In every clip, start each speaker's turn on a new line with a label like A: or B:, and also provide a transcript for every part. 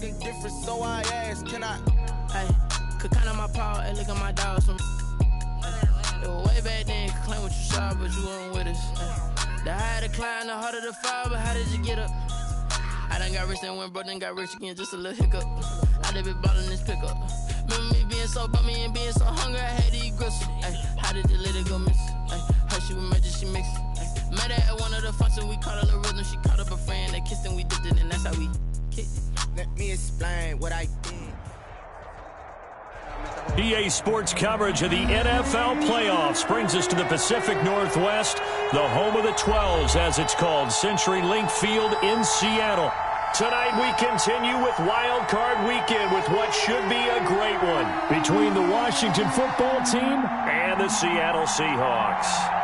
A: looking different, so I asked, can I?
B: Hey, could count on my power, hey, look at my dogs. It was way back then, could claim what you saw, but you weren't with us. The higher the climb, the harder the fall, but how did you get up? I done got rich and went broke, then got rich again, just a little hiccup. I done been ballin' this pickup. Remember me being so bummy and being so hungry, I had to eat gristle. Ay, how did you let it go miss? Ay, how she was magic, she mixed. Met her at one of the functions, we caught a little rhythm. She caught up a friend, they kissed and we dipped it, and that's how we kicked it.
A: Let me explain what I did.
C: EA Sports coverage of the NFL playoffs brings us to the Pacific Northwest, the home of the 12s, as it's called, CenturyLink Field in Seattle. Tonight we continue with Wild Card Weekend with what should be a great one between the Washington football team and the Seattle Seahawks.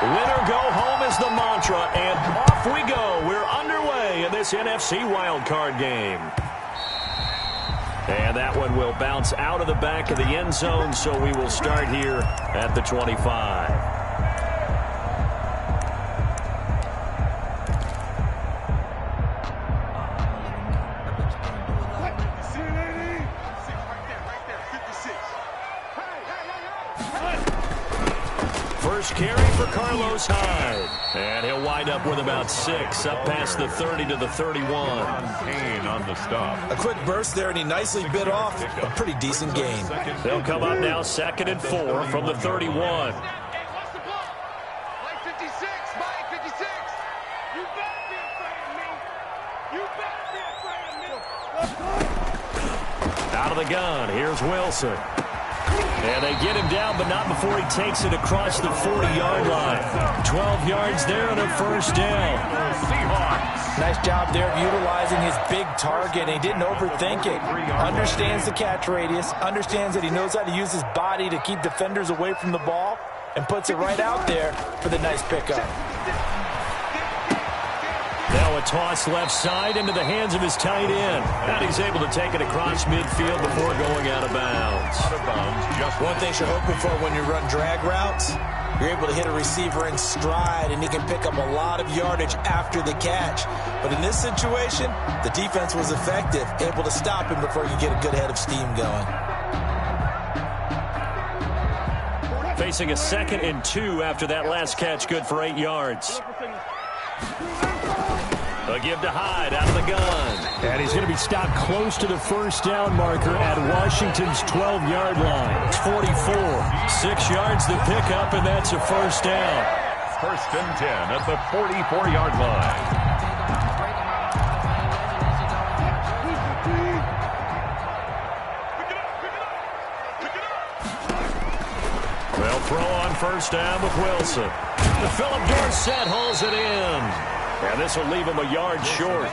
C: Winner go home is the mantra, and off we go. We're underway in this NFC wildcard game. And that one will bounce out of the back of the end zone, so we will start here at the 25. First carry for Carlos Hyde. And he'll wind up with about 6, up past the 30 to the 31.
D: Kane on the stop.
E: A quick burst there, and he nicely bit off a pretty decent gain.
C: They'll come up now 2nd and 4 from the 31. Out of the gun, here's Wilson. And they get him down, but not before he takes it across the 40-yard line. 12 yards there and a first down.
D: Seahawks.
E: Nice job there of utilizing his big target. He didn't overthink it. Understands the catch radius. Understands that he knows how to use his body to keep defenders away from the ball. And puts it right out there for the nice pickup.
C: Now a toss left side into the hands of his tight end. And he's able to take it across midfield before going out of bounds.
E: One thing you're hoping for when you run drag routes, you're able to hit a receiver in stride, and he can pick up a lot of yardage after the catch. But in this situation, the defense was effective, able to stop him before you get a good head of steam going.
C: Facing a 2nd and 2 after that last catch, good for 8 yards. A give to Hyde out of the gun. And he's going to be stopped close to the first down marker at Washington's 12-yard line. It's 44. 6 yards to pick up, and that's a first down.
D: 1st and 10 at the 44-yard line.
C: They'll throw on first down with Wilson. Philip Dorsett hauls it in. And this will leave him a yard short.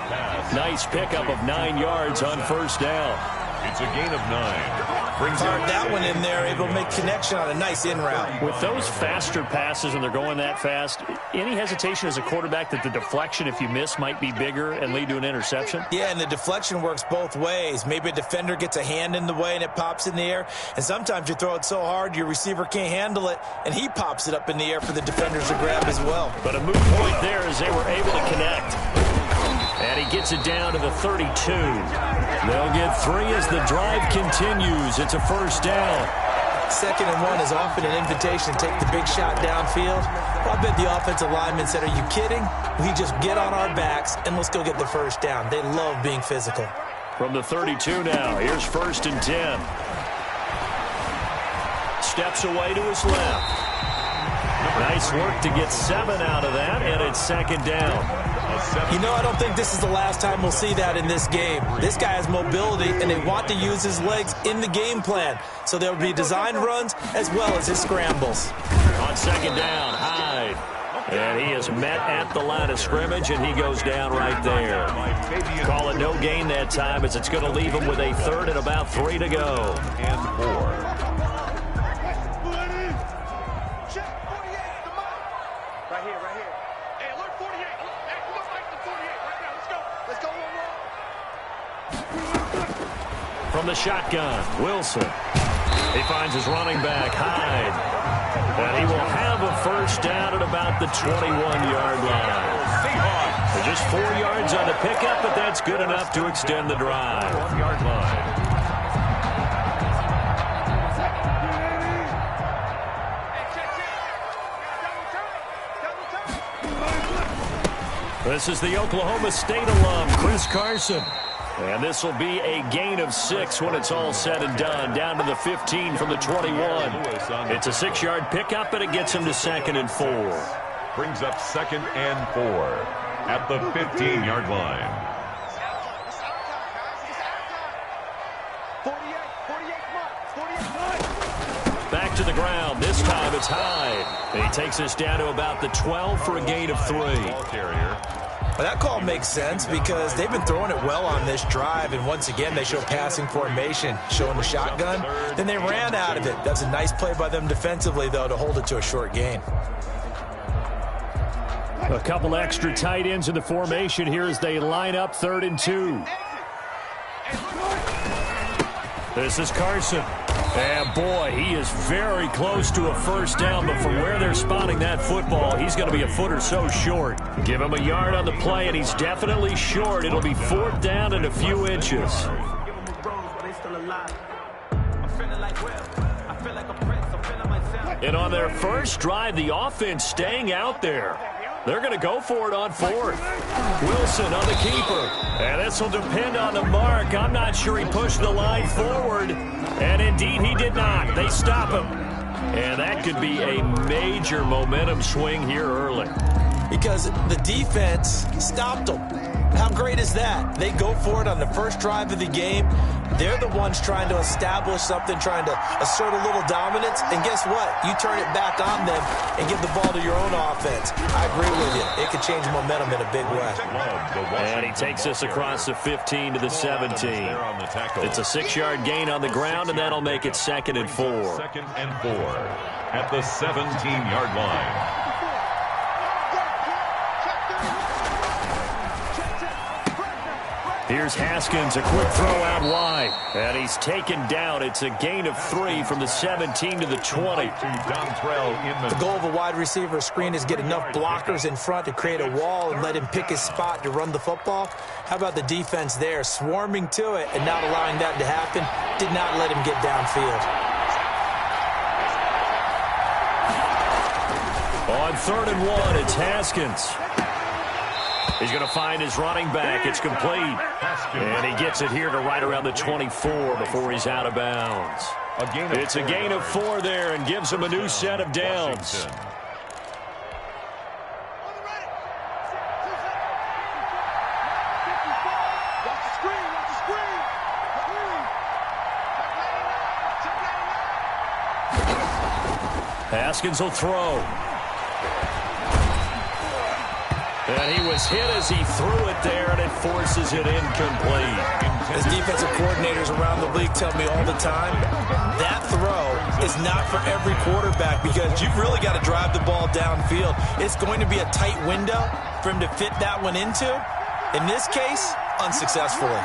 C: Nice pickup of 9 yards on first down.
D: It's a gain of 9.
E: Fired that one in there, able to make connection on a nice in route.
C: With those faster passes and they're going that fast, any hesitation as a quarterback that the deflection, if you miss, might be bigger and lead to an interception?
E: Yeah, and the deflection works both ways. Maybe a defender gets a hand in the way and it pops in the air. And sometimes you throw it so hard your receiver can't handle it, and he pops it up in the air for the defenders to grab as well.
C: But a moot point there as they were able to connect. And he gets it down to the 32. They'll get 3 as the drive continues. It's a first down.
E: 2nd and 1 is often an invitation to take the big shot downfield. Well, I bet the offensive lineman said, are you kidding? We just get on our backs and let's go get the first down. They love being physical.
C: From the 32 now, here's 1st and 10. Steps away to his left. Nice work to get 7 out of that, and it's 2nd down.
E: You know, I don't think this is the last time we'll see that in this game. This guy has mobility, and they want to use his legs in the game plan. So there will be designed runs as well as his scrambles.
C: On 2nd down, Hyde. And he is met at the line of scrimmage, and he goes down right there. Call it no gain that time, as it's going to leave him with a 3rd and about 3 to go.
D: And 4.
F: Right here. Hey, alert 48. Hey, come on, Mike, the 48.
C: from the shotgun. Wilson. He finds his running back, Hyde. And he will have a first down at about the 21-yard line. Just 4 yards on the pickup, but that's good enough to extend the drive.
D: 1-yard line.
C: This is the Oklahoma State alum, Chris Carson. And this will be a gain of 6 when it's all said and done. Down to the 15 from the 21. It's a 6-yard pickup, and it gets him to 2nd and 4.
D: Brings up 2nd and 4 at the 15-yard line.
C: Back to the ground. This time it's Hyde. And he takes us down to about the 12 for a gain of 3.
E: Well, that call makes sense because they've been throwing it well on this drive, and once again they show passing formation, showing the shotgun. Then they ran out of it. That's a nice play by them defensively, though, to hold it to a short gain.
C: A couple extra tight ends in the formation here as they line up 3rd and 2. This is Carson. And, boy, he is very close to a first down, but from where they're spotting that football, he's going to be a foot or so short. Give him a yard on the play, and he's definitely short. It'll be 4th down and a few inches. And on their first drive, the offense staying out there. They're going to go for it on 4th. Wilson on the keeper. And this will depend on the mark. I'm not sure he pushed the line forward. And indeed, he did not. They stop him. And that could be a major momentum swing here early.
E: Because the defense stopped them. How great is that? They go for it on the first drive of the game. They're the ones trying to establish something, trying to assert a little dominance. And guess what? You turn it back on them and give the ball to your own offense. I agree with you. It could change momentum in a big way.
C: And he takes us across the 15 to the 17. It's a 6-yard gain on the ground, and that'll make it 2nd and 4.
D: 2nd and 4 at the 17-yard line.
C: Here's Haskins, a quick throw out wide. And he's taken down. It's a gain of 3 from the 17 to the 20.
E: The goal of a wide receiver screen is get enough blockers in front to create a wall and let him pick his spot to run the football. How about the defense there, swarming to it and not allowing that to happen? Did not let him get downfield.
C: On 3rd and 1, it's Haskins. He's going to find his running back. It's complete. And he gets it here to right around the 24 before he's out of bounds. It's a gain of 4 there and gives him a new set of downs. Haskins will throw. And he was hit as he threw it there, and it forces it incomplete.
E: As defensive coordinators around the league tell me all the time, that throw is not for every quarterback because you've really got to drive the ball downfield. It's going to be a tight window for him to fit that one into. In this case, unsuccessfully.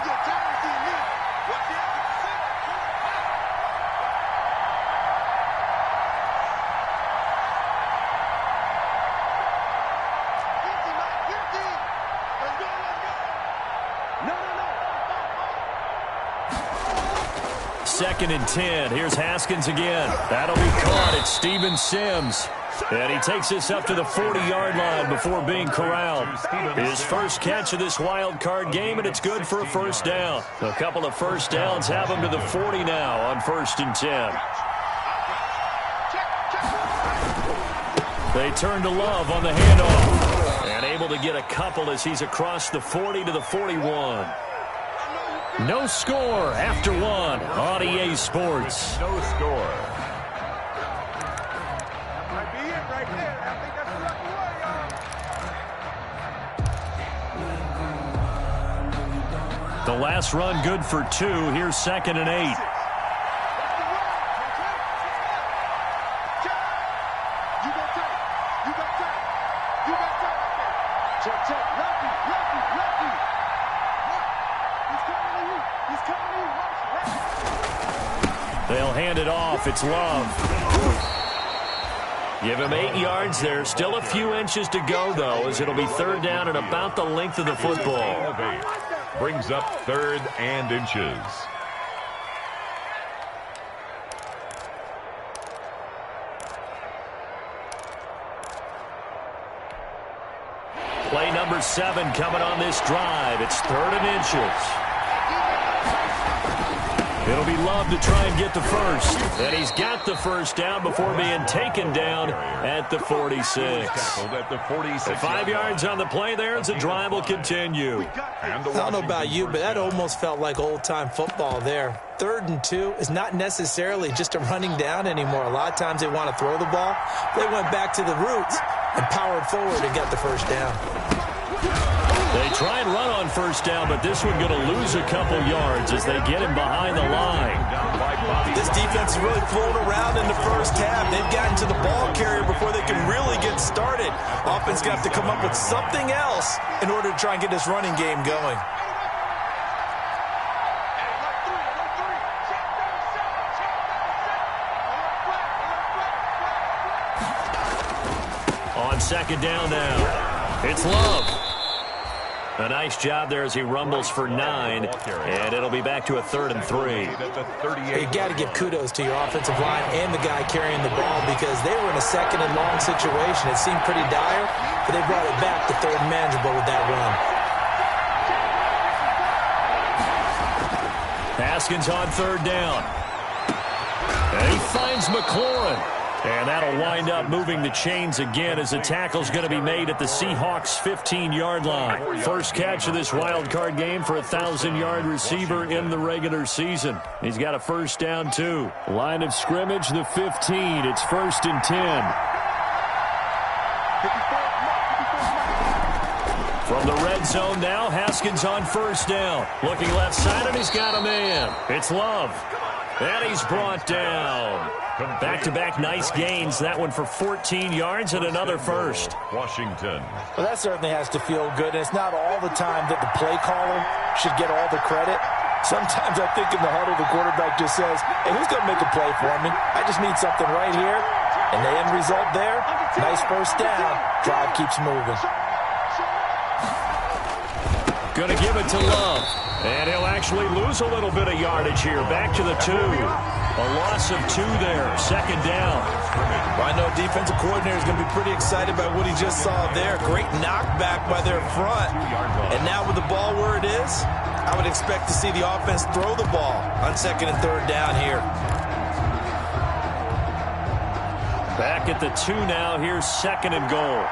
C: Second and 10. Here's Haskins again. That'll be caught. It's Steven Sims. And he takes this up to the 40-yard line before being corralled. His first catch of this wild card game, and it's good for a first down. A couple of first downs have him to the 40 now on 1st and 10. They turn to Love on the handoff. And able to get a couple as he's across the 40 to the 41. No score after 1 on EA Sports.
D: No score.
C: The last run good for 2. Here's 2nd and 8. They'll hand it off. It's Love. Give him 8 yards there. Still a few inches to go, though, as it'll be third down and about the length of the football.
D: Brings up 3rd and inches.
C: Play number 7 coming on this drive. It's 3rd and inches. It'll be Love to try and get the first. And he's got the first down before being taken down at the 46. 5 yards on the play there as the drive will continue.
E: I don't know about you, but that almost felt like old-time football there. 3rd and 2 is not necessarily just a running down anymore. A lot of times they want to throw the ball. They went back to the roots and powered forward and got the first down.
C: They try and run on first down, but this one going to lose a couple yards as they get him behind the line.
E: This defense is really flown around in the first half. They've gotten to the ball carrier before they can really get started. Offense going to have to come up with something else in order to try and get this running game going.
C: On second down now, it's Love. A nice job there as he rumbles for 9, and it'll be back to a 3rd and 3.
E: You got to give kudos to your offensive line and the guy carrying the ball because they were in a 2nd and long situation. It seemed pretty dire, but they brought it back to 3rd and manageable with that run.
C: Haskins on 3rd down. And he finds McLaurin. And that'll wind up moving the chains again as the tackle's going to be made at the Seahawks' 15-yard line. First catch of this wild card game for a 1,000-yard receiver in the regular season. He's got a first down, too. Line of scrimmage, the 15. It's 1st and 10. From the red zone now, Haskins on first down. Looking left side, and he's got a man. It's Love. And he's brought down. Back-to-back nice gains. That one for 14 yards and another first.
D: Washington.
E: Well, that certainly has to feel good. And it's not all the time that the play caller should get all the credit. Sometimes I think in the huddle, the quarterback just says, hey, who's going to make a play for me? I just need something right here. And the end result there, nice first down. Drive keeps moving.
C: Going to give it to Love. And he'll actually lose a little bit of yardage here. Back to the 2. A loss of 2 there. 2nd down.
E: Well, I know defensive coordinator is going to be pretty excited by what he just saw there. Great knockback by their front. And now with the ball where it is, I would expect to see the offense throw the ball on 2nd and 3rd down here.
C: Back at the 2 now. Here's 2nd and goal.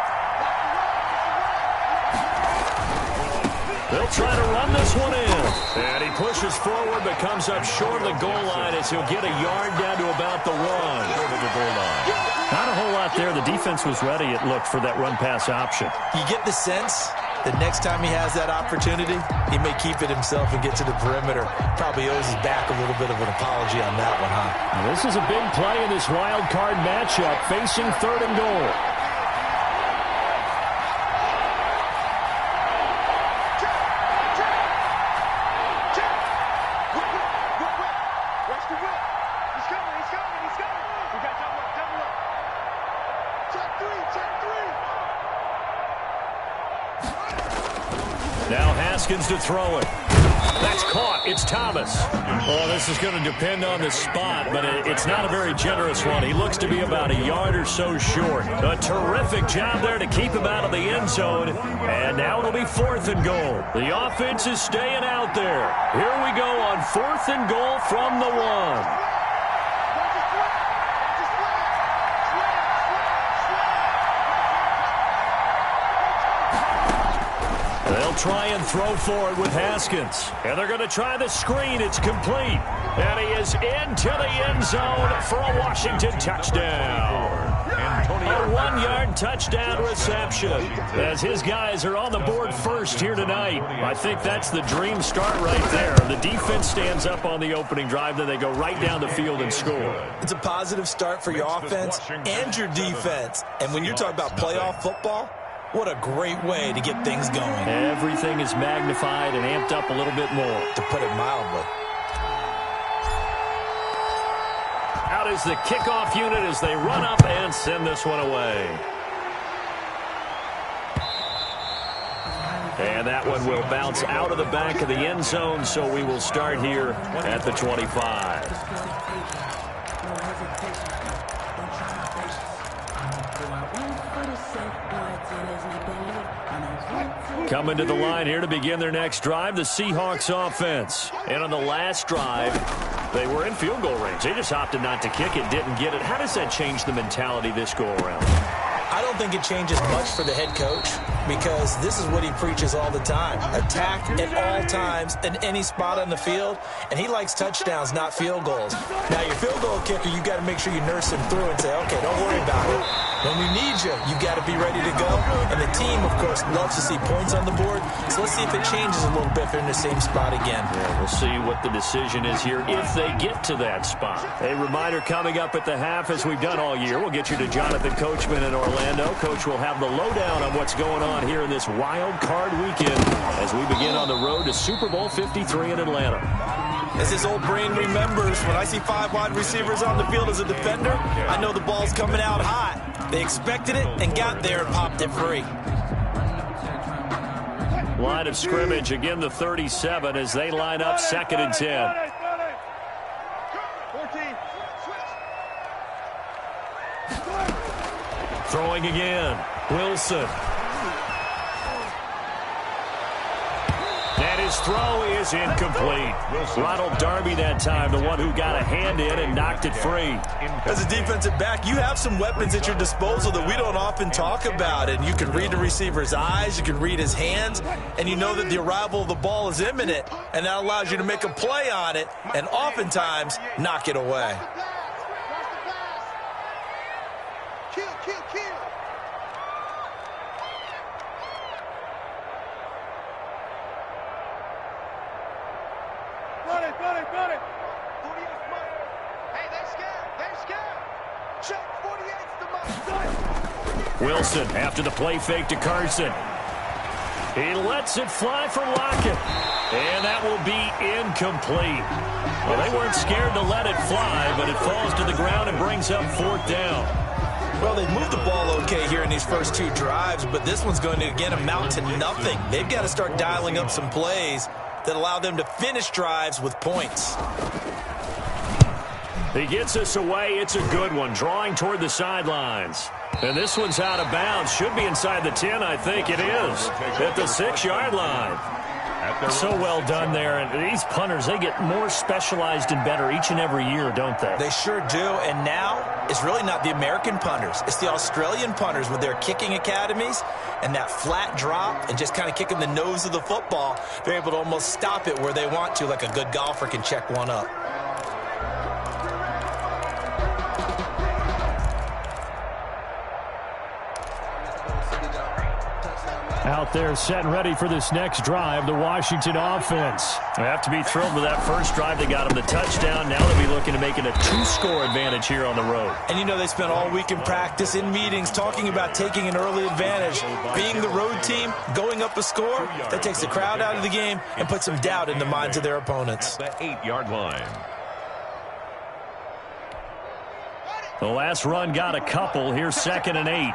C: They'll try to run this one in. And he pushes forward but comes up short of the goal line as he'll get a yard down to about the 1. Not a whole lot there. The defense was ready, it looked, for that run-pass option.
E: You get the sense that next time he has that opportunity, he may keep it himself and get to the perimeter. Probably owes his back a little bit of an apology on that one, huh?
C: Now, this is a big play in this wild card matchup, facing 3rd and goal. Now Haskins to throw it. That's caught. It's Thomas. Well, this is going to depend on the spot, but it's not a very generous one. He looks to be about a yard or so short. A terrific job there to keep him out of the end zone. And now it'll be 4th and goal. The offense is staying out there. Here we go on 4th and goal from the 1. They'll try and throw forward with Haskins. And they're going to try the screen. It's complete. And he is into the end zone for a Washington touchdown. A 1-yard touchdown reception as his guys are on the board first here tonight. I think that's the dream start right there. The defense stands up on the opening drive, then they go right down the field and score.
E: It's a positive start for your offense and your defense. And when you're talking about playoff football, what a great way to get things going.
C: Everything is magnified and amped up a little bit more,
E: to put it mildly.
C: Out is the kickoff unit as they run up and send this one away. And that one will bounce out of the back of the end zone, so we will start here at the 25. Coming to the line here to begin their next drive, the Seahawks offense. And on the last drive, they were in field goal range. They just opted not to kick it, didn't get it. How does that change the mentality this go-around?
E: I don't think it changes much for the head coach because this is what he preaches all the time. Attack at all times in any spot on the field, and he likes touchdowns, not field goals. Now, your field goal kicker, you've got to make sure you nurse him through and say, okay, don't worry about it. When we need you, you've got to be ready to go. And the team, of course, loves to see points on the board. So let's see if it changes a little bit if they're in the same spot again.
C: Yeah, we'll see what the decision is here if they get to that spot. A reminder coming up at the half, as we've done all year, we'll get you to Jonathan Coachman in Orlando. Coach will have the lowdown on what's going on here in this wild card weekend as we begin on the road to Super Bowl 53 in Atlanta.
E: As his old brain remembers, when I see 5 wide receivers on the field as a defender, I know the ball's coming out hot. They expected it and got there and popped it free.
C: Line of scrimmage, again the 37 as they line up 2nd and 10. Throwing again, Wilson. And his throw is incomplete. Ronald Darby that time, the one who got a hand in and knocked it free.
E: As a defensive back, you have some weapons at your disposal that we don't often talk about. And you can read the receiver's eyes, you can read his hands, and you know that the arrival of the ball is imminent. And that allows you to make a play on it and oftentimes knock it away.
C: Wilson after the play fake to Carson. He lets it fly for Lockett. And that will be incomplete. Well, they weren't scared to let it fly, but it falls to the ground and brings up 4th down.
E: Well, they've moved the ball okay here in these first 2 drives, but this one's going to, again, amount to nothing. They've got to start dialing up some plays that allow them to finish drives with points.
C: He gets us away. It's a good one, drawing toward the sidelines. And this one's out of bounds. Should be inside the 10, I think it is, at the 6-yard line. So well done there. And these punters, they get more specialized and better each and every year, don't they?
E: They sure do. And now it's really not the American punters. It's the Australian punters with their kicking academies and that flat drop and just kind of kicking the nose of the football. They're able to almost stop it where they want to, like a good golfer can check one up.
C: Out there set and ready for this next drive, the Washington offense. They have to be thrilled with that first drive. They got them the touchdown. Now they'll be looking to make it a 2-score advantage here on the road.
E: And you know they spent all week in practice, in meetings, talking about taking an early advantage. Being the road team, going up a score, that takes the crowd out of the game and puts some doubt in the minds of their opponents.
D: At the 8-yard line.
C: The last run got a couple. Here's 2nd and 8.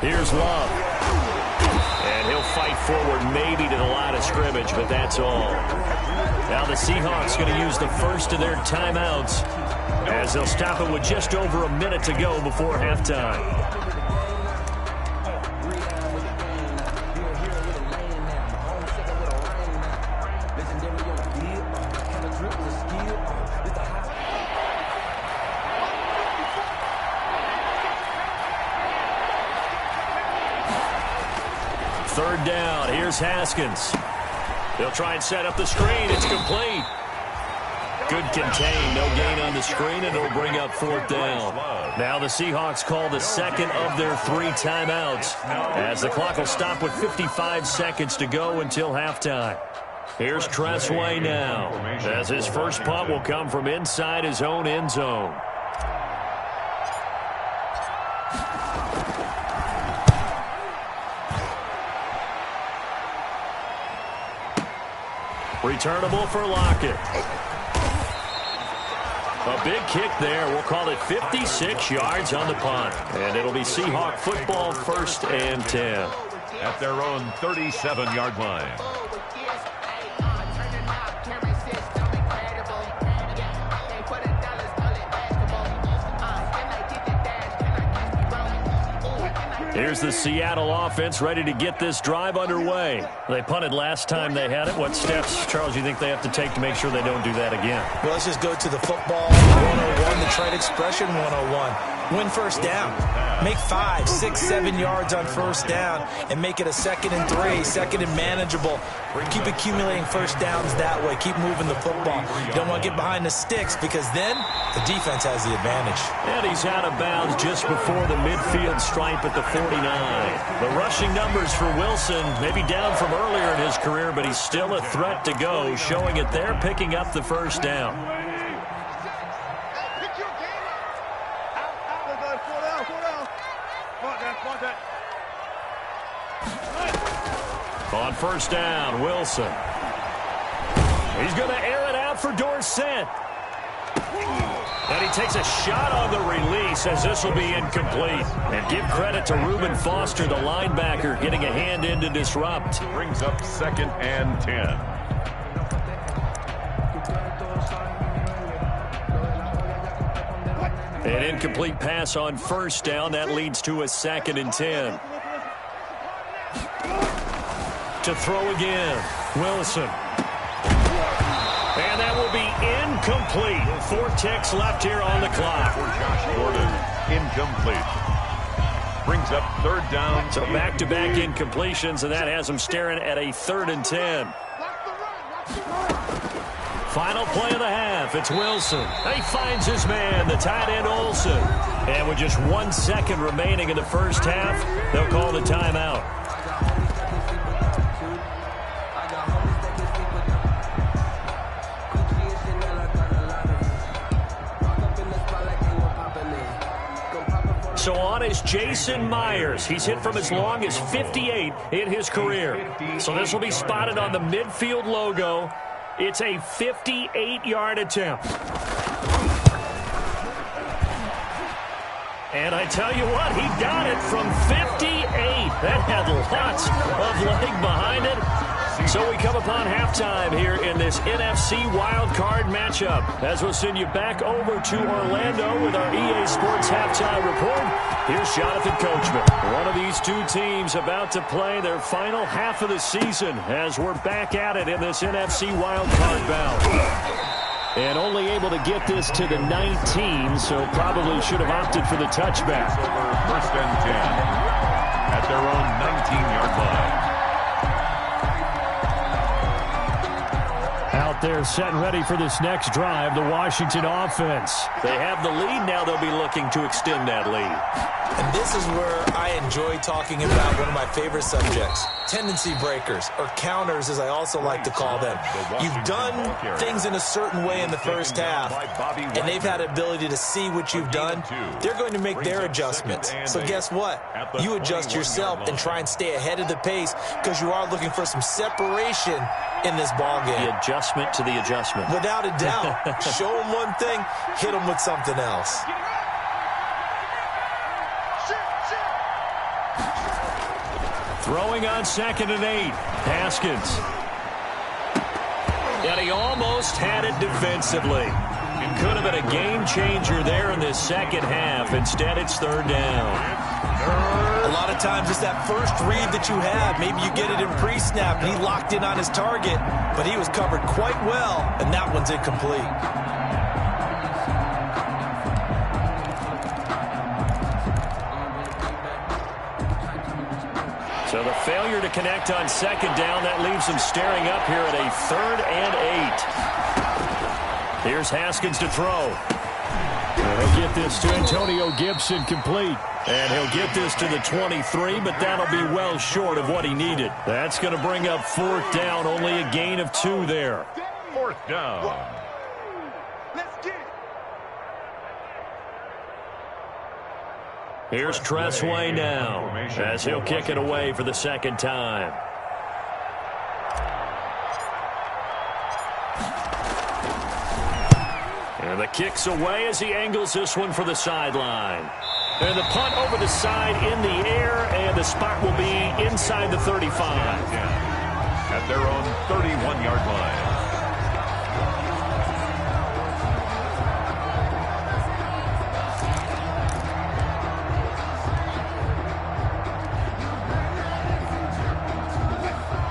C: Here's Love. And he'll fight forward maybe to the line of scrimmage, but that's all. Now the Seahawks going to use the first of their timeouts as they'll stop it with just over a minute to go before halftime. Third down. Here's Haskins. They'll try and set up the screen. It's complete. Good contain. No gain on the screen, and it'll bring up 4th down. Now the Seahawks call the second of their 3 timeouts as the clock will stop with 55 seconds to go until halftime. Here's Tressway now as his first punt will come from inside his own end zone. Returnable for Lockett. A big kick there. We'll call it 56 yards on the punt. And it'll be Seahawk football, 1st and 10.
D: At their own 37-yard line.
C: Here's the Seattle offense ready to get this drive underway. They punted last time they had it. What steps, Charles, you think they have to take to make sure they don't do that again?
E: Well, let's just go to the football 101, the trade expression 101. Win first down. Make 5, 6, 7 yards on first down and make it a 2nd and 3, 2nd and manageable. Keep accumulating first downs that way. Keep moving the football. You don't want to get behind the sticks because then the defense has the advantage.
C: And he's out of bounds just before the midfield stripe at the 49. The rushing numbers for Wilson maybe down from earlier in his career, but he's still a threat to go, showing it there, picking up the first down. On first down, Wilson. He's going to air it out for Dorsett. And he takes a shot on the release as this will be incomplete. And give credit to Reuben Foster, the linebacker, getting a hand in to disrupt.
D: Brings up 2nd and 10.
C: An incomplete pass on first down. That leads to a 2nd and 10. To throw again, Wilson. And that will be incomplete. 4 ticks left here on the clock.
D: For Josh Gordon, incomplete. Brings up 3rd down.
C: So back-to-back incompletions, and that has him staring at a 3rd and 10. Final play of the half. It's Wilson. He finds his man, the tight end Olsen. And with just 1 second remaining in the first half, they'll call the timeout. So on is Jason Myers. He's hit from as long as 58 in his career. So this will be spotted on the midfield logo. It's a 58-yard attempt. And I tell you what, he got it from 58. That had lots of leg behind it. So we come upon halftime here in this NFC wildcard matchup. As we'll send you back over to Orlando with our EA Sports halftime report. Here's Jonathan Coachman. One of these two teams about to play their final half of the season as we're back at it in this NFC wildcard bout. And only able to get this to the 19, so probably should have opted for the touchback.
D: Over 1st and 10 at their own 19-yard line.
C: Out there set and ready for this next drive, the Washington offense. They have the lead. Now they'll be looking to extend that lead.
E: And this is where I enjoy talking about one of my favorite subjects, tendency breakers, or counters as I also like to call them. You've done things in a certain way in the first half, and they've had the ability to see what you've done. They're going to make their adjustments. So guess what? You adjust yourself and try and stay ahead of the pace because you are looking for some separation in this ball game.
C: The adjustment to the adjustment.
E: Without a doubt. Show them one thing, hit them with something else.
C: Throwing on 2nd and 8. Haskins. And he almost had it defensively. It could have been a game changer there in this second half. Instead, it's 3rd down.
E: A lot of times it's that first read that you have. Maybe you get it in pre-snap and he locked in on his target, but he was covered quite well, and that one's incomplete.
C: So the failure to connect on 2nd down, that leaves him staring up here at a 3rd and 8. Here's Haskins to throw. He'll get this to Antonio Gibson complete. And he'll get this to the 23, but that'll be well short of what he needed. That's going to bring up 4th down, only a gain of 2 there.
D: 4th down.
C: Here's Tressway now as he'll kick it away for the 2nd time. And the kick's away as he angles this one for the sideline. And the punt over the side in the air, and the spot will be inside the 35.
D: At their own 31-yard line.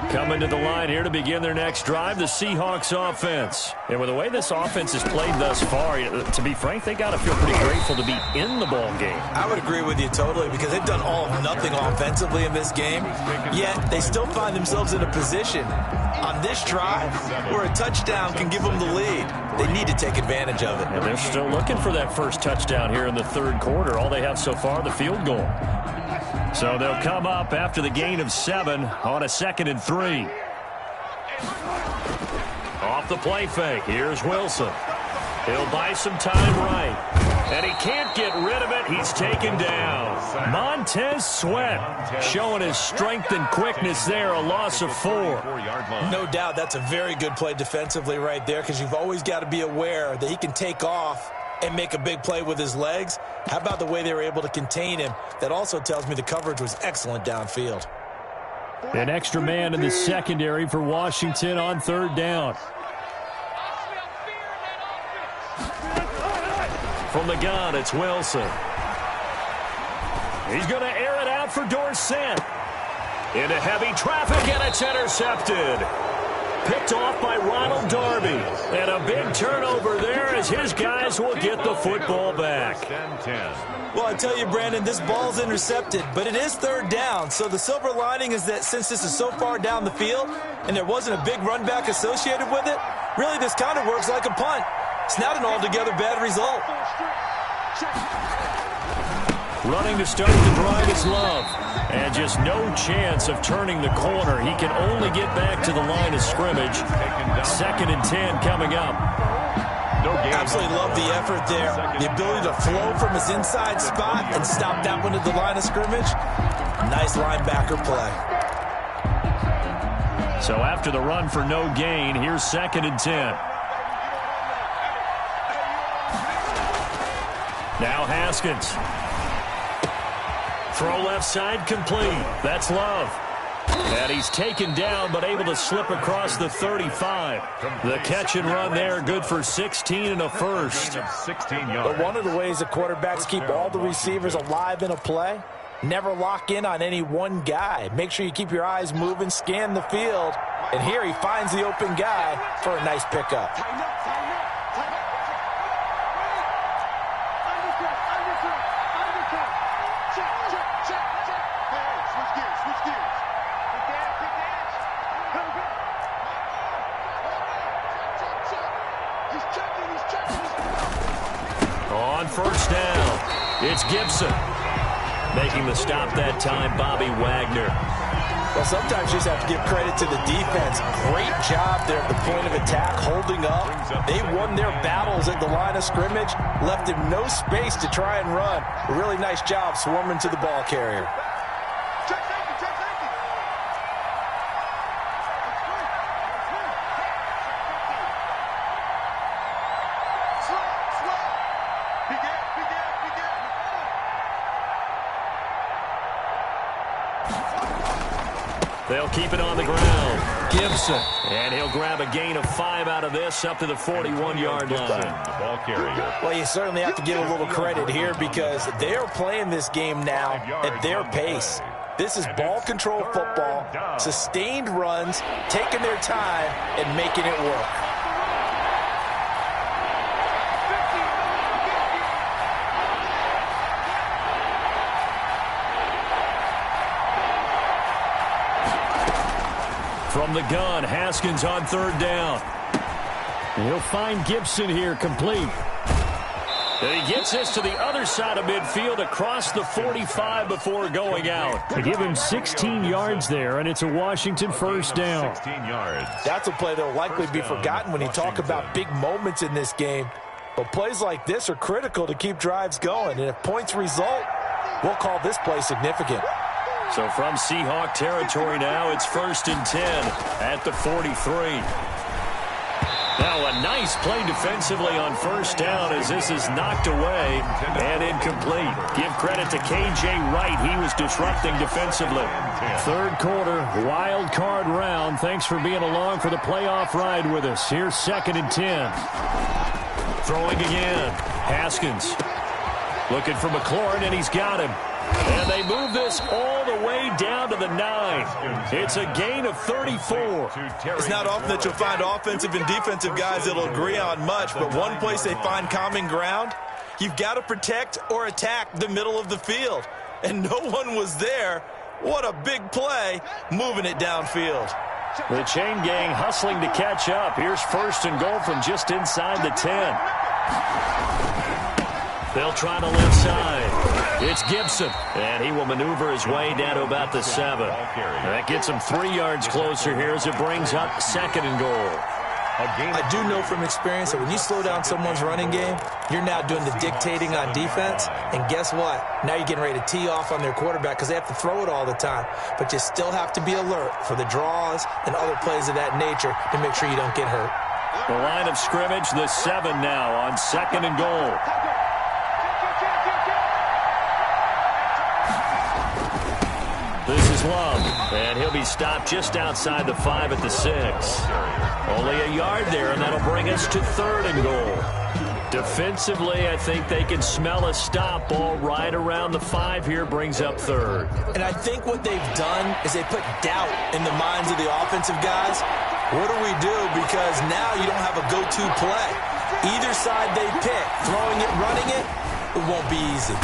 C: Coming to the line here to begin their next drive, the Seahawks offense. And with the way this offense has played thus far, to be frank, they got to feel pretty grateful to be in the ball game.
E: I would agree with you totally, because they've done all of nothing offensively in this game, yet they still find themselves in a position on this drive where a touchdown can give them the lead. They need to take advantage of it.
C: And they're still looking for that first touchdown here in the third quarter. All they have so far, the field goal. So they'll come up after the gain of 7 on a 2nd and 3. Off the play fake. Here's Wilson. He'll buy some time right. And he can't get rid of it. He's taken down. Montez Sweat showing his strength and quickness there. A loss of 4.
E: No doubt that's a very good play defensively right there, because you've always got to be aware that he can take off and make a big play with his legs. How about the way they were able to contain him? That also tells me the coverage was excellent downfield.
C: An extra man in the secondary for Washington on 3rd down. From the gun, it's Wilson. He's going to air it out for Dorsett. Into heavy traffic, and it's intercepted. Picked off by Ronald Darby. And a big turnover there as his guys will get the football back.
E: Well, I tell you, Brandon, this ball's intercepted, but it is 3rd down. So the silver lining is that since this is so far down the field and there wasn't a big run back associated with it, really this kind of works like a punt. It's not an altogether bad result.
C: Running to start the drive is Love. And just no chance of turning the corner. He can only get back to the line of scrimmage. 2nd and 10 coming up.
E: Absolutely love the effort there. The ability to flow from his inside spot and stop that one at the line of scrimmage. Nice linebacker play.
C: So after the run for no gain, here's 2nd and 10. Now Haskins. Throw left side complete. That's Love. And he's taken down but able to slip across the 35. The catch and run there, good for 16 and a first.
E: But one of the ways the quarterbacks keep all the receivers alive in a play, never lock in on any one guy. Make sure you keep your eyes moving, scan the field. And here he finds the open guy for a nice pickup.
C: On 1st down, it's Gibson. Making the stop that time, Bobby Wagner.
E: Well, sometimes you just have to give credit to the defense. Great job there at the point of attack, holding up. They won their battles at the line of scrimmage, left him no space to try and run. A really nice job swarming to the ball carrier.
C: They'll keep it on the ground. Gibson. And he'll grab a gain of 5 out of this up to the 41-yard line.
D: Ball carrier.
E: Well, you certainly have to give a little credit here because they're playing this game now at their pace. This is ball control football, sustained runs, taking their time and making it work.
C: From the gun, Haskins on 3rd down. He'll find Gibson here complete. And he gets this to the other side of midfield across the 45 before going out. They give him 16 yards there, and it's a Washington 1st down.
D: 16 yards.
E: That's a play that will likely be forgotten when you talk about big moments in this game. But plays like this are critical to keep drives going. And if points result, we'll call this play significant.
C: So from Seahawk territory now, it's 1st and 10 at the 43. Now a nice play defensively on first down as this is knocked away and incomplete. Give credit to K.J. Wright. He was disrupting defensively. Third quarter, wild card round. Thanks for being along for the playoff ride with us. Here's 2nd and 10. Throwing again. Haskins looking for McLaurin, and he's got him. And they move this all the way down to the 9. It's a gain of 34.
E: It's not often that you'll find offensive and defensive guys that'll agree on much, but one place they find common ground, you've got to protect or attack the middle of the field. And no one was there. What a big play, moving it downfield.
C: The chain gang hustling to catch up. Here's 1st and goal from just inside the 10. They'll try the left side. It's Gibson, and he will maneuver his way down to about the 7. That gets him 3 yards closer here as it brings up 2nd and goal.
E: I do know from experience that when you slow down someone's running game, you're now doing the dictating on defense. And guess what? Now you're getting ready to tee off on their quarterback because they have to throw it all the time. But you still have to be alert for the draws and other plays of that nature to make sure you don't get hurt.
C: The line of scrimmage, the 7 now on 2nd and goal. This is Love, and he'll be stopped just outside the 5 at the 6. Only a yard there, and that'll bring us to 3rd and goal. Defensively, I think they can smell a stop ball right around the 5 here, brings up 3rd.
E: And I think what they've done is they put doubt in the minds of the offensive guys. What do we do? Because now you don't have a go-to play. Either side they pick, throwing it, running it, it won't be easy.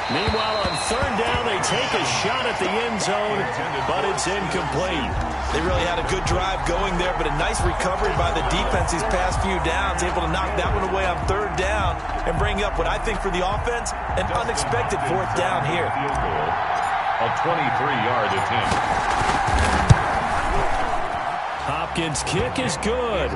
C: Meanwhile, on 3rd down, they take a shot at the end zone, but it's incomplete.
E: They really had a good drive going there, but a nice recovery by the defense these past few downs, able to knock that one away on 3rd down and bring up what I think for the offense, an unexpected 4th down here.
D: A 23-yard attempt.
C: Hopkins' kick is good.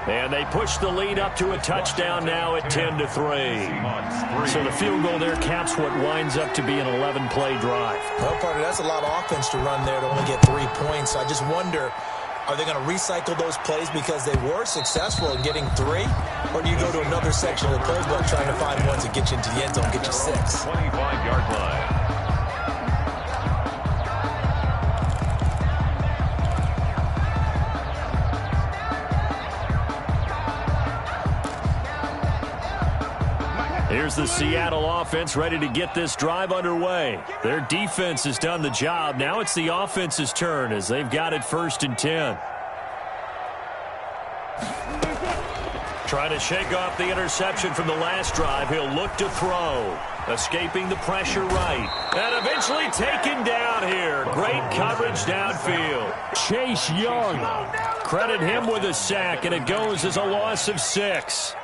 C: And they push the lead up to a touchdown now at 10-3. So the field goal there caps what winds up to be an 11-play drive.
E: Well, partner, that's a lot of offense to run there to only get 3 points. So I just wonder, are they going to recycle those plays because they were successful in getting 3? Or do you go to another section of the playbook trying to find ones that get you into the end zone, get you 6?
D: 25-yard line.
C: Here's the Seattle offense ready to get this drive underway. Their defense has done the job. Now it's the offense's turn as they've got it 1st and 10. Trying to shake off the interception from the last drive. He'll look to throw. Escaping the pressure right. And eventually taken down here. Great coverage downfield. Chase Young. Credit him with a sack, and it goes as a loss of 6.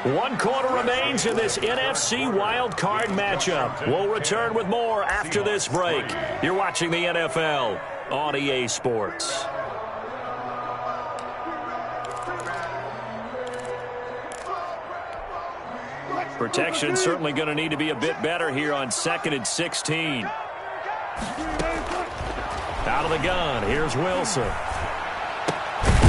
C: 1 quarter remains in this NFC wildcard matchup. We'll return with more after this break. You're watching the NFL on EA Sports. Protection certainly going to need to be a bit better here on 2nd and 16. Out of the gun, here's Wilson.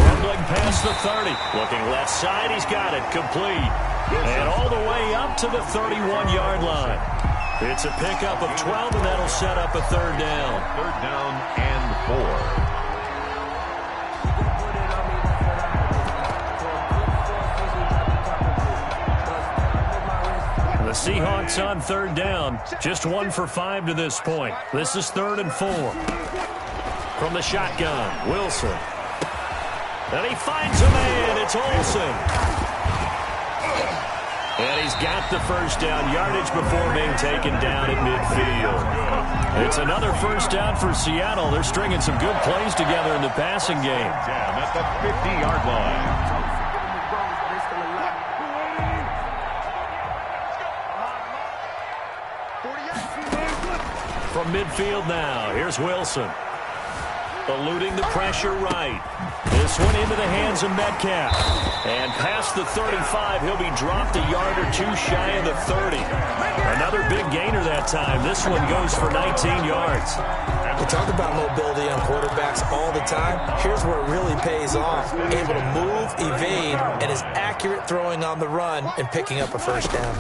C: Rumbling past the 30. Looking left side, he's got it. Complete. And all the way up to the 31-yard line. It's a pickup of 12, and that'll set up a 3rd down.
D: 3rd down and 4.
C: The Seahawks on 3rd down. Just 1 for 5 to this point. This is 3rd and 4. From the shotgun, Wilson. And he finds a man. It's Olsen. And he's got the 1st down yardage before being taken down at midfield. It's another 1st down for Seattle. They're stringing some good plays together in the passing game.
D: Down at the 50-yard line.
C: From midfield now, here's Wilson. Eluding the pressure right. This one into the hands of Metcalf. And past the 35, he'll be dropped a yard or two shy of the 30. Another big gainer that time. This one goes for 19 yards.
E: We talk about mobility on quarterbacks all the time. Here's where it really pays off. Able to move, evade, and is accurate throwing on the run and picking up a first down.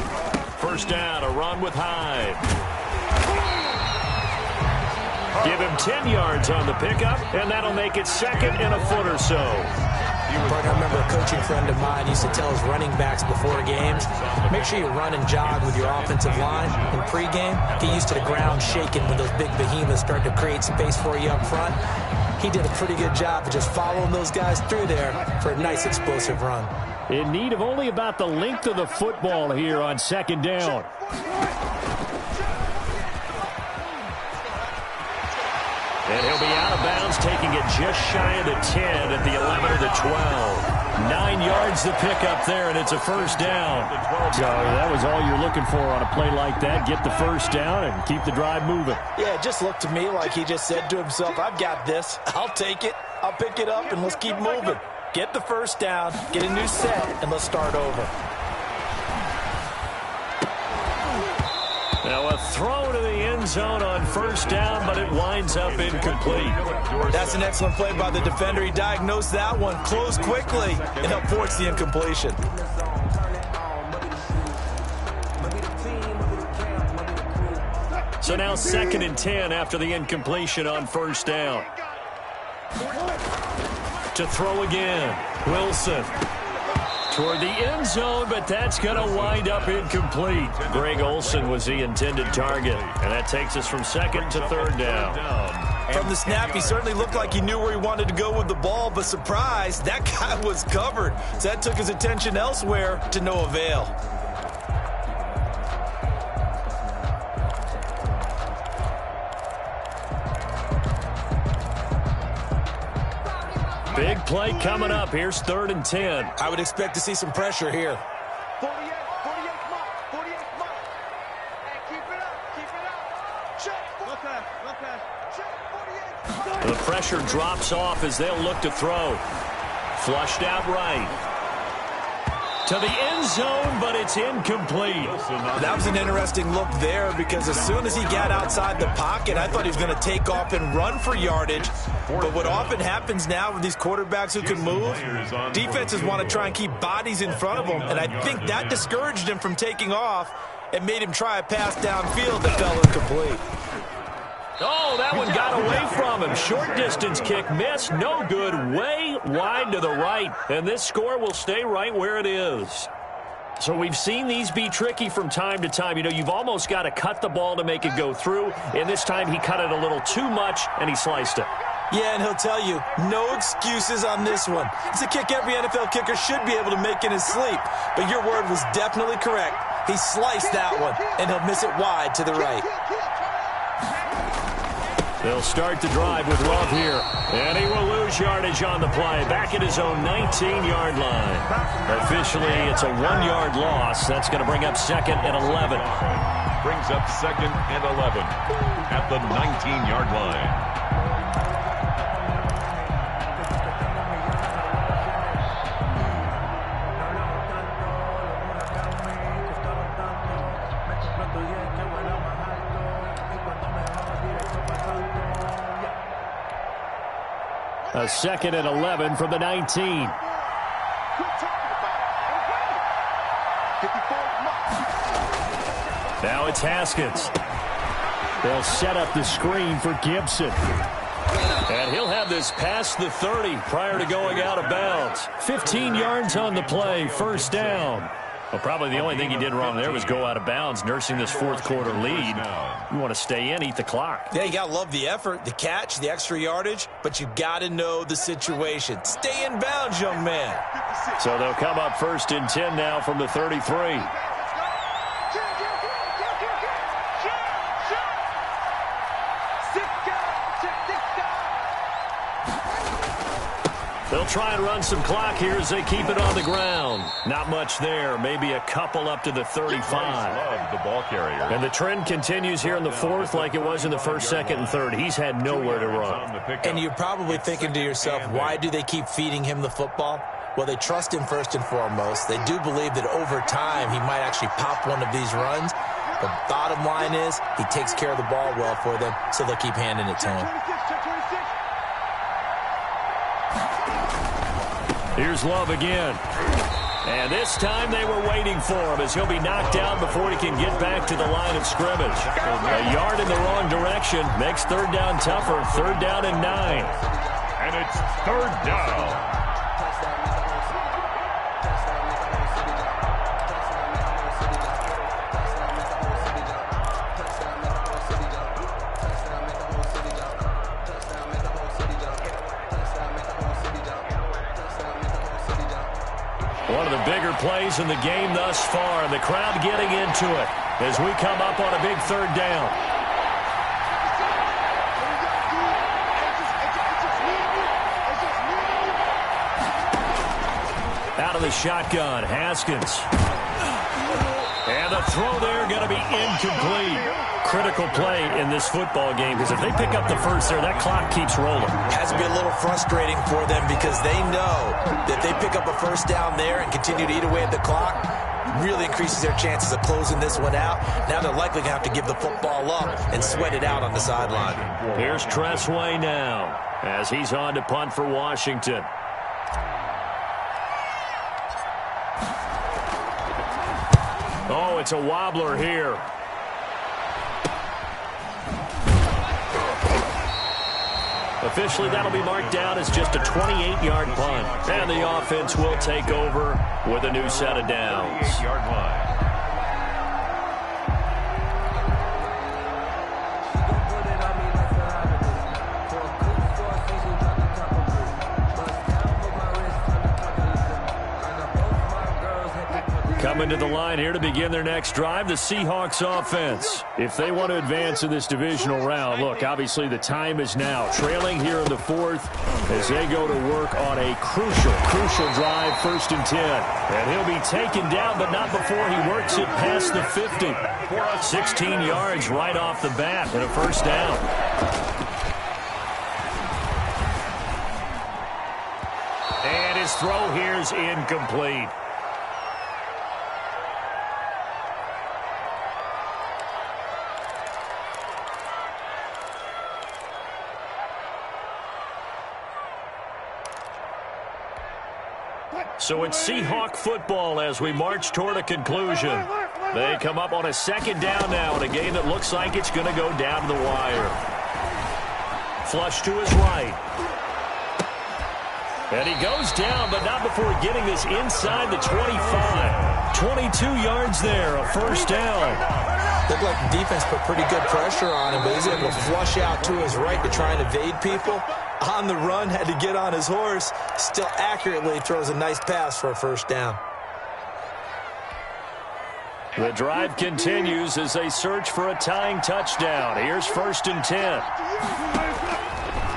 C: First down, a run with Hyde. Give him 10 yards on the pickup, and that'll make it second and a foot or so.
E: I remember a coaching friend of mine used to tell his running backs before games, make sure you run and jog with your offensive line. In pregame, get used to the ground shaking when those big behemoths start to create space for you up front. He did a pretty good job of just following those guys through there for a nice explosive run.
C: In need of only about the length of the football here on second down. And he'll be out of bounds, taking it just shy of the 10 at the 11 or the 12. 9 yards to pick up there, and it's a first down. So that was all you're looking for on a play like that. Get the first down and keep the drive moving.
E: Yeah, it just looked to me like he just said to himself, I've got this. I'll take it. I'll pick it up, and let's keep moving. Get the first down, get a new set, and let's start over.
C: Now a throw to the end zone on first down, but it winds up incomplete.
E: That's an excellent play by the defender. He diagnosed that one, closed quickly, and helped force the incompletion.
C: So now second and 10 after the incompletion on first down. To throw again, Wilson. Toward the end zone, but that's going to wind up incomplete. Greg Olsen was the intended target, and that takes us from second to third down.
E: From the snap, he certainly looked like he knew where he wanted to go with the ball, but surprise, that guy was covered. So that took his attention elsewhere to no avail.
C: Big play coming up. Here's third and 10.
E: I would expect to see some pressure here.
F: 48 mark, 48 mark. Hey, keep it up. Check. Look at, check. 48.
C: The pressure drops off as they'll look to throw. Flushed out right. To the end zone, but it's incomplete.
E: That was an interesting look there because as soon as he got outside the pocket, I thought he was going to take off and run for yardage. But what often happens now with these quarterbacks who can move, defenses want to try and keep bodies in front of them, and I think that discouraged him from taking off and made him try a pass downfield that fell incomplete.
C: Oh, that one got away from him. Short distance kick missed. No good. Way wide to the right. And this score will stay right where it is. So we've seen these be tricky from time to time. You know, you've almost got to cut the ball to make it go through. And this time he cut it a little too much, and he sliced it.
E: Yeah, and he'll tell you, no excuses on this one. It's a kick every NFL kicker should be able to make in his sleep. But your word was definitely correct. He sliced that one, and he'll miss it wide to the right.
C: They'll start the drive with Love here. And he will lose yardage on the play. Back at his own 19-yard line. Officially, it's a 1-yard loss. That's going to bring up second and 11.
D: Brings up second and 11 at the 19-yard line.
C: A second and 11 from the 19. Now it's Haskins. They'll set up the screen for Gibson. And he'll have this past the 30 prior to going out of bounds. 15 yards on the play, first down. Well, probably the only thing he did wrong there was go out of bounds, nursing this fourth quarter lead. You want to stay in, eat the clock.
E: Yeah, you got to love the effort, the catch, the extra yardage, but you got to know the situation. Stay in bounds, young man.
C: So they'll come up first and 10 now from the 33. They'll try and run some clock here as they keep it on the ground. Not much there. Maybe a couple up to the 35.
D: The ball carrier.
C: And the trend continues here in the fourth like it was in the first, second, and third. He's had nowhere to run.
E: And you're probably thinking to yourself, why do they keep feeding him the football? Well, they trust him first and foremost. They do believe that over time he might actually pop one of these runs. The bottom line is he takes care of the ball well for them, so they'll keep handing it to him.
C: Here's Love again. And this time they were waiting for him as he'll be knocked down before he can get back to the line of scrimmage. A yard in the wrong direction makes third down tougher. Third down and 9.
D: And it's third down.
C: One of the bigger plays in the game thus far. The crowd getting into it as we come up on a big third down. Out of the shotgun, Haskins. And the throw there going to be incomplete. Critical play in this football game because if they pick up the first there, that clock keeps rolling.
E: Has to be a little frustrating for them because they know that they pick up a first down there and continue to eat away at the clock, really increases their chances of closing this one out. Now they're likely going to have to give the football up and sweat it out on the sideline.
C: Here's Tressway now as he's on to punt for Washington. Oh, it's a wobbler here. Officially, that'll be marked down as just a 28-yard punt. And the offense will take over with a new set of downs.
D: 28-yard line.
C: Coming to the line here to begin their next drive, the Seahawks offense. If they want to advance in this divisional round, look, obviously the time is now. Trailing here in the fourth as they go to work on a crucial drive, 1st and 10. And he'll be taken down, but not before he works it past the 50. 16 yards right off the bat and a first down. And his throw here is incomplete. So it's Seahawk football as we march toward a conclusion. They come up on a second down now in a game that looks like it's going to go down to the wire. Flush to his right. And he goes down, but not before getting this inside the 25. 22 yards there, a first down.
E: Looked like the defense put pretty good pressure on him, but he's able to flush out to his right to try and evade people. On the run, had to get on his horse. Still accurately throws a nice pass for a first down.
C: The drive continues as they search for a tying touchdown. Here's 1st and 10.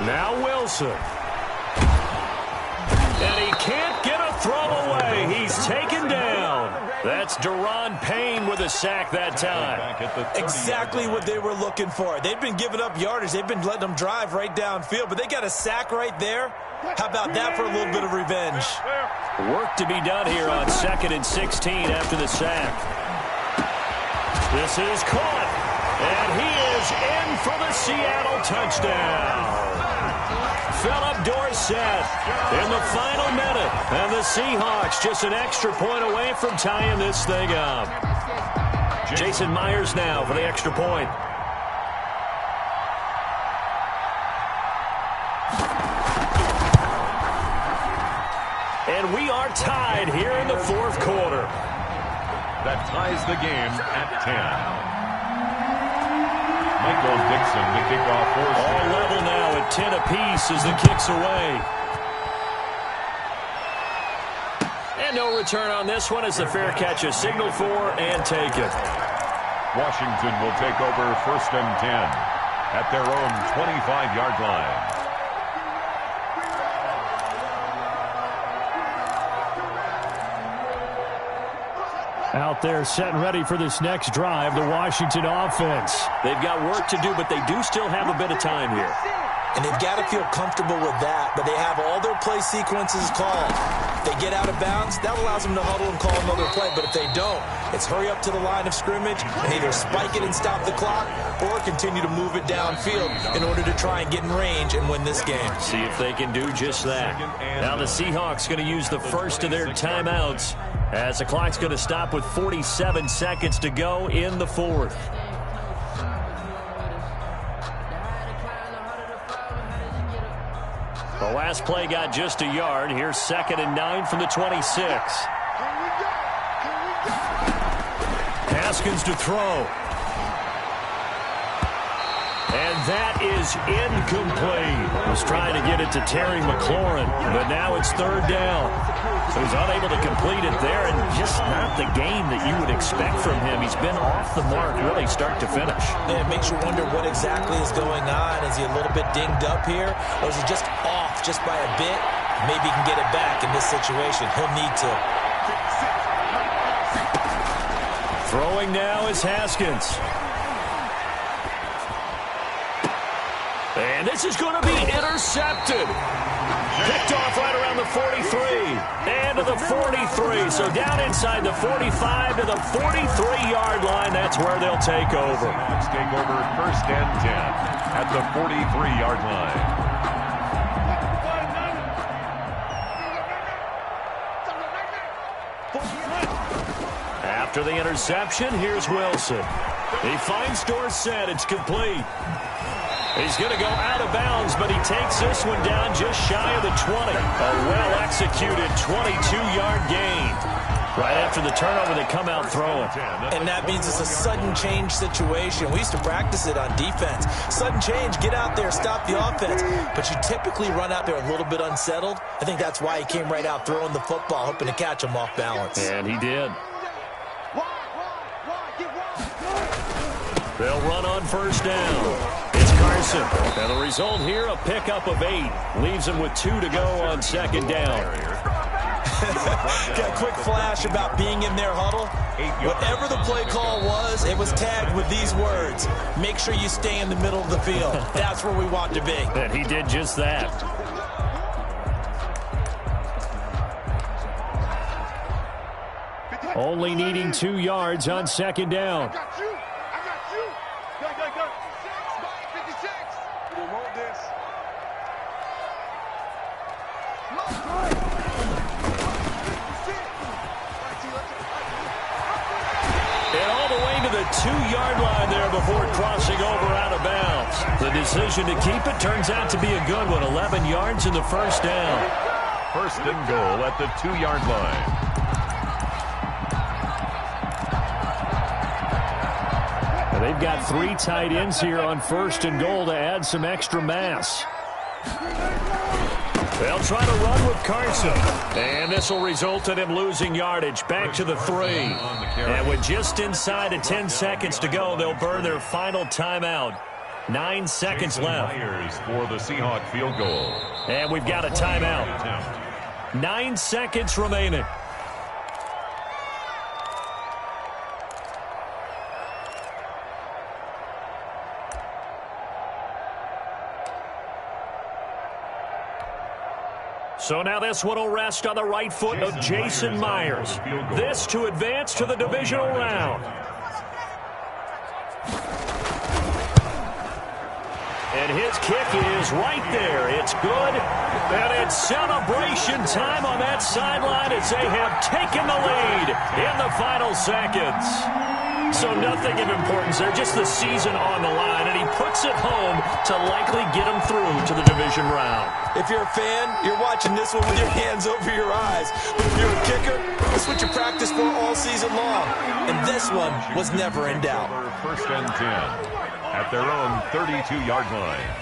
C: Now Wilson. And he can't get a throw away. He's taken down. That's Deron Payne with a sack that time.
E: Exactly what they were looking for. They've been giving up yardage. They've been letting them drive right downfield, but they got a sack right there. How about that for a little bit of revenge?
C: Work to be done here on 2nd and 16 after the sack. This is caught, and he is in for the Seattle touchdown. Philip Dorsett in the final minute, and the Seahawks just an extra point away from tying this thing up. Jason Myers now for the extra point. And we are tied here in the fourth quarter.
D: That ties the game at 10. Michael Dixon, the kickoff for
C: all level now at 10 apiece as the kick's away. And no return on this one as the fair catch is signaled for and taken.
D: Washington will take over 1st and 10 at their own 25-yard line.
C: Out there setting ready for this next drive, the Washington offense.
G: They've got work to do, but they do still have a bit of time here.
E: And they've got to feel comfortable with that, but they have all their play sequences called. If they get out of bounds, that allows them to huddle and call another play, but if they don't, it's hurry up to the line of scrimmage and either spike it and stop the clock or continue to move it downfield in order to try and get in range and win this game.
C: See if they can do just that. Now the Seahawks going to use the first of their timeouts as the clock's going to stop with 47 seconds to go in the fourth. The last play got just a yard. Here's 2nd and 9 from the 26. Haskins to throw. And that is incomplete. Was trying to get it to Terry McLaurin, but now it's 3rd down. So he's unable to complete it there, and just not the game that you would expect from him. He's been off the mark really start to finish.
E: Yeah, it makes you wonder what exactly is going on. Is he a little bit dinged up here, or is he just off just by a bit? Maybe he can get it back in this situation. He'll need to.
C: Throwing now is Haskins. And this is going to be intercepted. Picked off right around the 43. And to the 43. So down inside the 45 to the 43-yard line. That's where they'll take over.
D: Let's take over 1st and 10 at the 43-yard line.
C: After the interception, here's Wilson. He finds Dorsett. It's complete. He's going to go out of bounds, but he takes this one down just shy of the 20. A well-executed 22-yard gain. Right after the turnover, they come out throwing.
E: And that means it's a sudden change situation. We used to practice it on defense. Sudden change, get out there, stop the offense. But you typically run out there a little bit unsettled. I think that's why he came right out throwing the football, hoping to catch him off balance.
C: And he did. They'll run on 1st down. It's Carson. And the result here, a pickup of 8. Leaves him with 2 to go on 2nd down.
E: Got a quick flash about being in their huddle. Whatever the play call was, it was tagged with these words. Make sure you stay in the middle of the field. That's where we want to be.
C: And he did just that. Only needing 2 yards on 2nd down. And all the way to the 2-yard line there before crossing over out of bounds. The decision to keep it turns out to be a good one. 11 yards in the 1st down.
D: 1st and goal at the 2-yard line.
C: They've got 3 tight ends here on 1st and goal to add some extra mass. They'll try to run with Carson. And this will result in him losing yardage. Back to the 3. And with just inside of 10 seconds to go, they'll burn their final timeout. 9 seconds left.
D: For the Seahawk field goal.
C: And we've got a timeout. 9 seconds remaining. So now this one will rest on the right foot of Jason Myers. This to advance to the divisional round. And his kick is right there. It's good. And it's celebration time on that sideline as they have taken the lead in the final seconds. So nothing of importance there, just the season on the line, and he puts it home to likely get him through to the division round.
E: If you're a fan, you're watching this one with your hands over your eyes. But if you're a kicker, it's what you practice for all season long. And this one was never in doubt.
D: 1st and 10 at their own 32-yard line.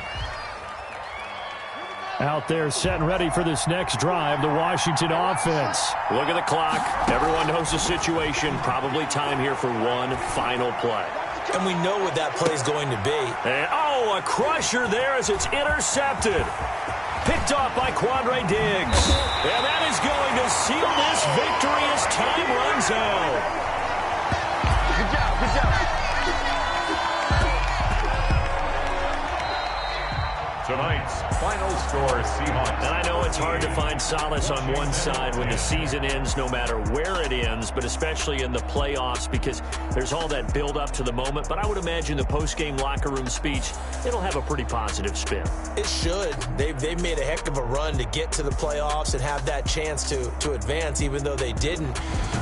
C: Out there setting ready for this next drive, the Washington offense. Look at the clock. Everyone knows the situation. Probably time here for one final play.
E: And we know what that play is going to be.
C: And, a crusher there as it's intercepted. Picked off by Quandre Diggs. And that is going to seal this victory as time runs out.
F: Good job, good job.
D: Tonight's final score, Seahawks.
C: And I know it's hard to find solace on one side when the season ends, no matter where it ends, but especially in the playoffs, because there's all that build up to the moment. But I would imagine the post-game locker room speech, it'll have a pretty positive spin.
E: It should. They've made a heck of a run to get to the playoffs and have that chance to advance, even though they didn't.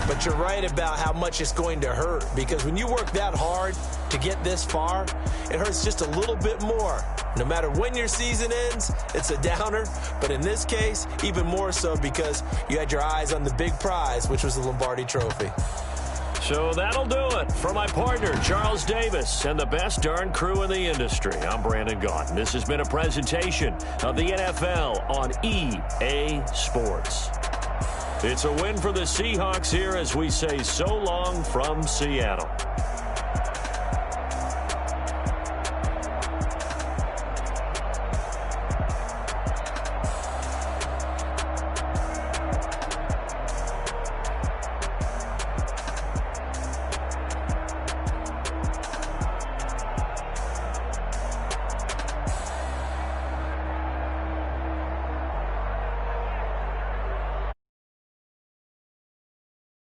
E: But you're right about how much it's going to hurt, because when you work that hard to get this far, it hurts just a little bit more. No matter when your season ends, it's a downer. But in this case, even more so because you had your eyes on the big prize, which was the Lombardi Trophy.
C: So that'll do it. For my partner, Charles Davis, and the best darn crew in the industry, I'm Brandon Gaudin. This has been a presentation of the NFL on EA Sports. It's a win for the Seahawks here as we say so long from Seattle.